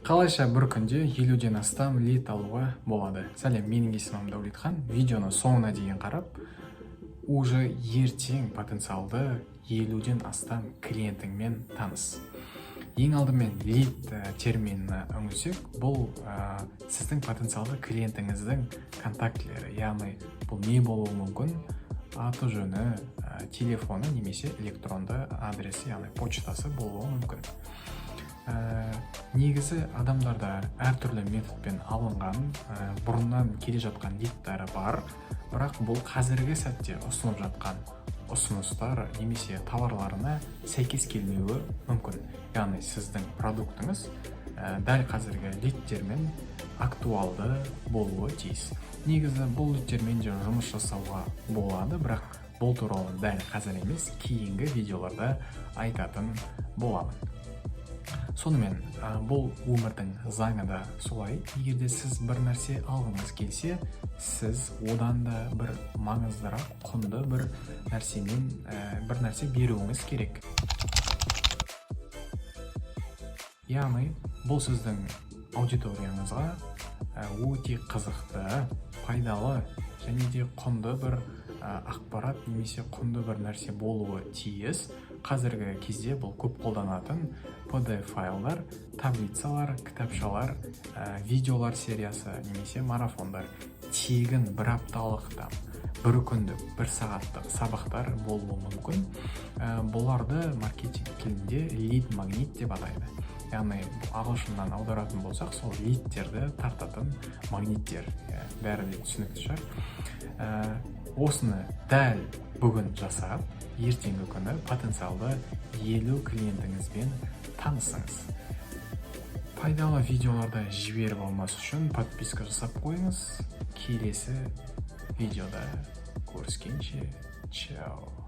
Қалайша бір күнде 50-ден астам лид алуға болады. Сәлем, менің есімім Даулетхан. Видеоны соңына дейін қарап, уже ертең потенциалды 50-ден астам клиентіңмен таныс. Ең алдымен лид терминіне үңілсек, бұл сіздің потенциалды клиентіңіздің контактілері, яғни бұл не болуы мүмкін? Аты жөні, телефоны немесе электронды адресі, яғни почтасы болуы мүмкін. Негізі адамдарда әртүрлі методпен алынған, бұрыннан келе жатқан лидтары бар, бірақ бұл қазіргі сәтте ұсынып жатқан ұсыныстар немесе товарларына сәйкес келмеуі мүмкін. Яғни сіздің продуктыңыз дәл қазіргі лидтермен актуалды болуы тиіс. Негізі бұл лидтермен де жұмыс жасауға болады, бірақ бұл туралы дәл қазір емес, кейінгі видеоларда айтатын боламын. Сонымен, бұл өмірдің заңы да солай. Егерде сіз бір нәрсе алғыңыз келсе, сіз одан да бір маңыздырақ, құнды бір нәрсемен бір нәрсе беруіңіз керек. Яғни, бұл сіздің аудиторияңызға өте қызықты, пайдалы және де құнды бір ақпарат немесе құнды бір нәрсе болуы тиіс. Қазіргі кезде бұл көп қолданатын PDF файлдар, таблицалар, кітапшалар, видеолар сериясы немесе марафондар. Тегін бір апталықтан, бір күндік, бір сағаттық сабақтар болуы мүмкін. Бұларды маркетинг тілінде лид магнит деп атайды. Яғни ағылшыннан аударатын болсақ, сол лидтерді тартатын магниттер. Бәрі де түсінікті шығар. Осыны дәл бүгін жасап, ертеңгі күні потенциалды 50 клиентіңізбен танысыңыз. Пайдалы видеоларды жіберіп алмас үшін подписка жасап қойыңыз. Келесі видеода көріскенше, чао.